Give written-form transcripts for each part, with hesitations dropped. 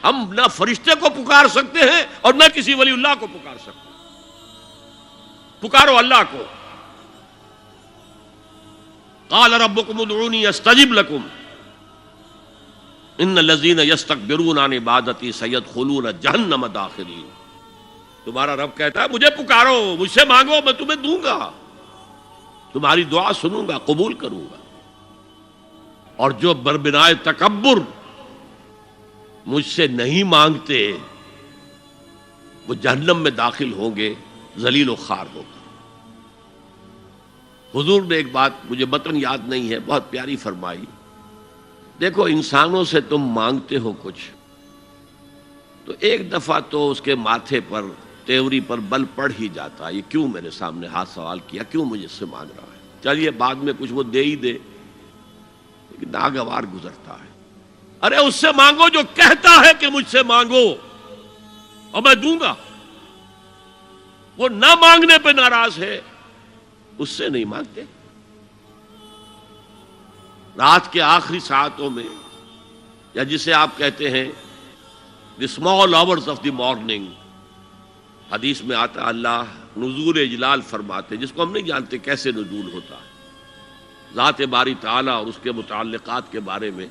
ہم نہ فرشتے کو پکار سکتے ہیں اور نہ کسی ولی اللہ کو پکار سکتے ہیں. پکارو اللہ کو. قال ربکم ادعونی استجب لکم ان الذین یستکبرون عن عبادتی سیدخلون جہنم داخرین. تمہارا رب کہتا ہے مجھے پکارو، مجھ سے مانگو، میں تمہیں دوں گا، تمہاری دعا سنوں گا، قبول کروں گا. اور جو بربنائے تکبر مجھ سے نہیں مانگتے وہ جہنم میں داخل ہوں گے، ذلیل و خوار ہو کر. حضور نے ایک بات مجھے متن یاد نہیں ہے، بہت پیاری فرمائی. دیکھو انسانوں سے تم مانگتے ہو کچھ تو ایک دفعہ تو اس کے ماتھے پر تیوری پر بل پڑ ہی جاتا ہے، یہ کیوں میرے سامنے ہاتھ سوال کیا، کیوں مجھے اس سے مانگ رہا ہے. چلیے بعد میں کچھ وہ دے ہی دے، لیکن ناگوار گزرتا ہے. ارے اس سے مانگو جو کہتا ہے کہ مجھ سے مانگو اور میں دوں گا. وہ نہ مانگنے پہ ناراض ہے، اس سے نہیں مانگتے. رات کے آخری ساعتوں میں، یا جسے آپ کہتے ہیں the small hours of the morning, حدیث میں آتا اللہ نزول اجلال فرماتے، جس کو ہم نہیں جانتے کیسے نزول ہوتا ہے. ذات باری تعالیٰ اور اس کے متعلقات کے بارے میں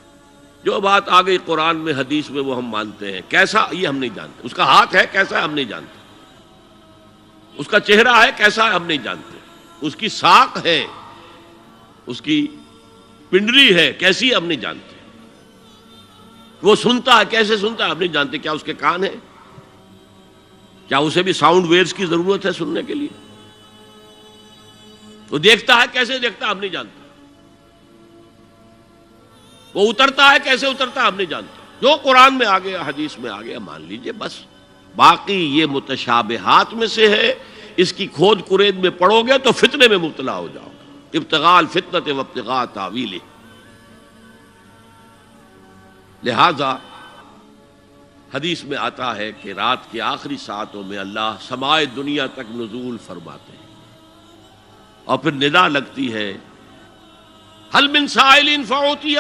جو بات آ گئی قرآن میں حدیث میں وہ ہم مانتے ہیں. کیسا یہ ہم نہیں جانتے. اس کا ہاتھ ہے کیسا ہے ہم نہیں جانتے. اس کا چہرہ ہے کیسا ہے ہم نہیں جانتے. اس کی ساق ہے، اس کی پنڈلی ہے کیسی ہے ہم نہیں جانتے. وہ سنتا ہے کیسے سنتا ہے ہم نہیں جانتے. کیا اس کے کان ہیں؟ کیا اسے بھی ساؤنڈ ویوز کی ضرورت ہے سننے کے لیے؟ وہ دیکھتا ہے کیسے دیکھتا ہے ہم نہیں جانتے. وہ اترتا ہے کیسے اترتا ہے ہم نہیں جانتے. جو قرآن میں آ گیا حدیث میں آ گیا مان لیجئے بس. باقی یہ متشابہات میں سے ہے، اس کی کھود کرید میں پڑو گے تو فتنے میں مبتلا ہو جاؤ گے. ابتغاء الفتنۃ وابتغاء تاویلہ. لہذا حدیث میں آتا ہے کہ رات کی آخری ساعتوں میں اللہ سمائے دنیا تک نزول فرماتے ہیں اور پھر ندا لگتی ہے حل من سائل فاعطیہ،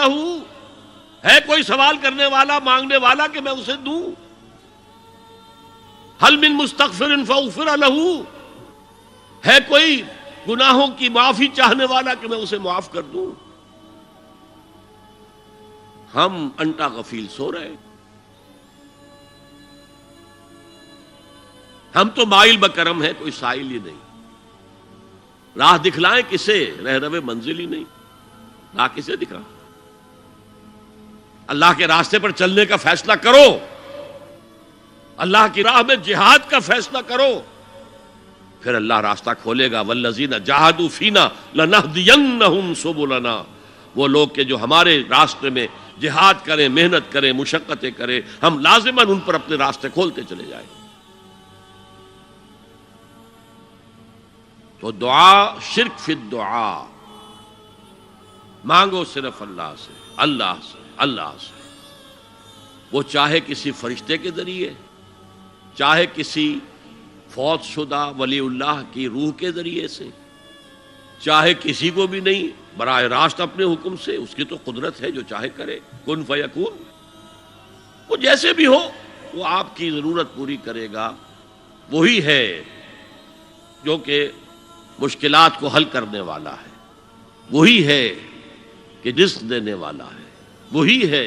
ہے کوئی سوال کرنے والا مانگنے والا کہ میں اسے دوں. حل من مستغفر فاغفر لہ، ہے کوئی گناہوں کی معافی چاہنے والا کہ میں اسے معاف کر دوں. ہم انٹا غفیل سو رہے، ہم تو مائل بکرم ہے، کوئی سائل ہی نہیں. راہ دکھلائیں کسے، رہنو منزل ہی نہیں. راہ کسے دکھا؟ اللہ کے راستے پر چلنے کا فیصلہ کرو، اللہ کی راہ میں جہاد کا فیصلہ کرو، پھر اللہ راستہ کھولے گا. والذین جاہدوا فینا لنہدینہم سبلنا. وہ لوگ کہ جو ہمارے راستے میں جہاد کریں، محنت کریں، مشقتیں کریں، ہم لازماً ان پر اپنے راستے کھولتے چلے جائیں. تو دعا شرک فی الدعا. مانگو صرف اللہ سے، اللہ سے، اللہ سے. وہ چاہے کسی فرشتے کے ذریعے، چاہے کسی فوت شدہ ولی اللہ کی روح کے ذریعے سے، چاہے کسی کو بھی نہیں، براہ راست اپنے حکم سے. اس کی تو قدرت ہے جو چاہے کرے. کن فیکون. وہ جیسے بھی ہو وہ آپ کی ضرورت پوری کرے گا. وہی ہے جو کہ مشکلات کو حل کرنے والا ہے، وہی ہے کہ رزق دینے والا ہے، وہی ہے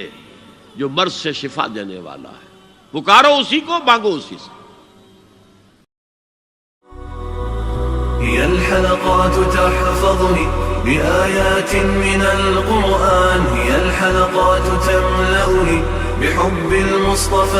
جو مرض سے شفا دینے والا ہے. پکارو اسی کو، مانگو اسی سے. هي الحلقات تحفظني بآيات من القرآن، هي الحلقات تملأني بحب المصطفى.